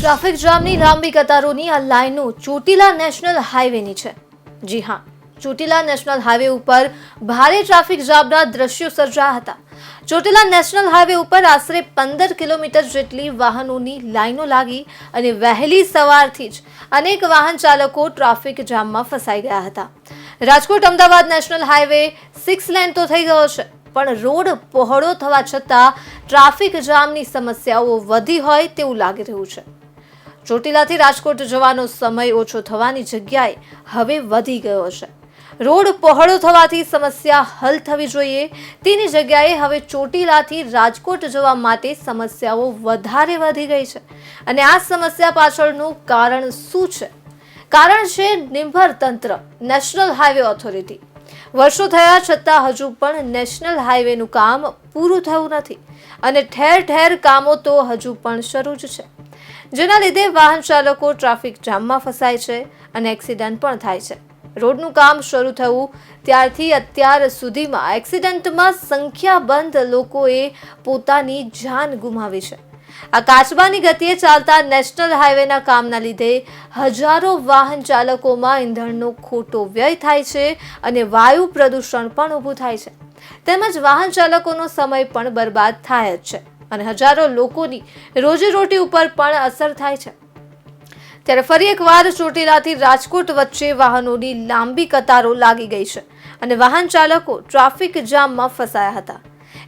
Traffic જામની લાંબી કતારોની આ લાઈનો ચોટીલા નેશનલ હાઈવેની છે। જી હા, ચોટીલા નેશનલ હાઈવે ઉપર ભારે ટ્રાફિક જામના દ્રશ્યો સર્જાયા હતા। ચોટીલા નેશનલ હાઈવે ઉપર આશરે 15 કિલોમીટર જેટલી વાહનોની લાઈનો લાગી અને વહેલી સવારથી જ અનેક વાહન ચાલકો ટ્રાફિક જામમાં ફસાઈ ગયા હતા। Rajkot Ahmedabad national highway 6 lane તો થઈ ગયો છે, પણ રોડ પહોળો થવા છતાં ટ્રાફિક જામની સમસ્યાઓ વધી હોય તેવું લાગી રહ્યું છે। ચોટીલાથી રાજકોટ જવાનો સમય ઓછો થવાની જગ્યાએ હવે વધી ગયો છે। રોડ પહોળો થવાથી સમસ્યા હલ થવી જોઈએ, તેની જગ્યાએ હવે ચોટીલાથી રાજકોટ જવા માટે સમસ્યાઓ વધારે વધી ગઈ છે। અને આ સમસ્યા પાછળનું કારણ શું છે? કારણ છે નિર્ભર તંત્ર, નેશનલ હાઈવે ઓથોરિટી। વર્ષો થયા છતાં હજુ પણ નેશનલ હાઈવેનું કામ પૂરું થયું નથી અને ઠેર ઠેર કામો તો હજુ પણ શરૂ જ છે, જેના લીધે વાહન ચાલકો ટ્રાફિક જામમાં ફસાય છે અને એક્સિડન્ટ પણ થાય છે। રોડનું કામ શરૂ થયું ત્યારથી અત્યાર સુધીમાં એક્સિડન્ટમાં સંખ્યાબંધ લોકોએ પોતાની જાન ગુમાવી છે। આ કાચબાની ગતિએ ચાલતા નેશનલ હાઈવેના કામના લીધે હજારો વાહન ચાલકોમાં ઈંધણનો ખોટો વ્યય થાય છે અને વાયુ પ્રદૂષણ પણ ઊભું થાય છે, તેમજ વાહન ચાલકોનો સમય પણ બરબાદ થાય જ છે અને હજારો લોકોની રોજીરોટી ઉપર પણ અસર થાય છે। ત્યારે ફરી એકવાર ચોટીલાથી રાજકોટ વચ્ચે વાહનોની લાંબી કતારો લાગી ગઈ છે અને વાહન ચાલકો ટ્રાફિક જામમાં ફસાયા હતા।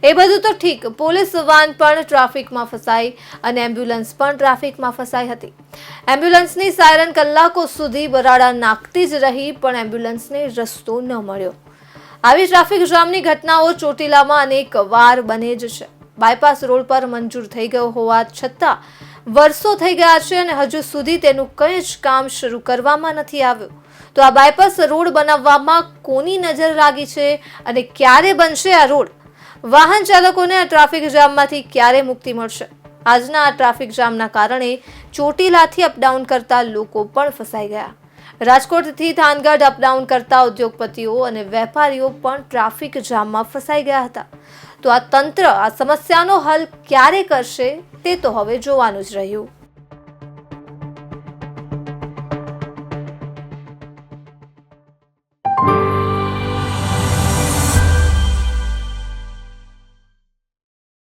એ બધું તો ઠીક, પોલીસ વાન પણ ટ્રાફિકમાં ફસાઈ અને એમ્બ્યુલન્સ પણ ટ્રાફિકમાં ફસાઈ હતી। એમ્બ્યુલન્સની સાયરન કલાકો સુધી બરાડા નાખતી જ રહી, પણ એમ્બ્યુલન્સને રસ્તો ન મળ્યો। આવી ટ્રાફિક જામની ઘટનાઓ ચોટીલામાં અનેક વાર બને જ છે। બાયપાસ રોડ પર મંજૂર થઈ ગયો હોવા છતાં વર્ષો થઈ ગયા છે અને હજુ સુધી તેનું કંઈ જ કામ શરૂ કરવામાં નથી આવ્યું। તો આ બાયપાસ રોડ બનાવવામાં કોની નજર લાગી છે અને ક્યારે બનશે આ રોડ? વાહન ચાલકોને આ ટ્રાફિક જામમાંથી ક્યારે મુક્તિ મળશે? આજના આ ટ્રાફિક જામના કારણે ચોટીલાથી અપડાઉન કરતા લોકો પણ ફસાઈ ગયા। રાજકોટથી થાનગઢ અપડાઉન કરતા ઉદ્યોગપતિઓ અને વેપારીઓ પણ ટ્રાફિક જામમાં ફસાઈ ગયા હતા। તો આ તંત્ર આ સમસ્યાનો હલ ક્યારે કરશે તે તો હવે જોવાનું જ રહ્યું।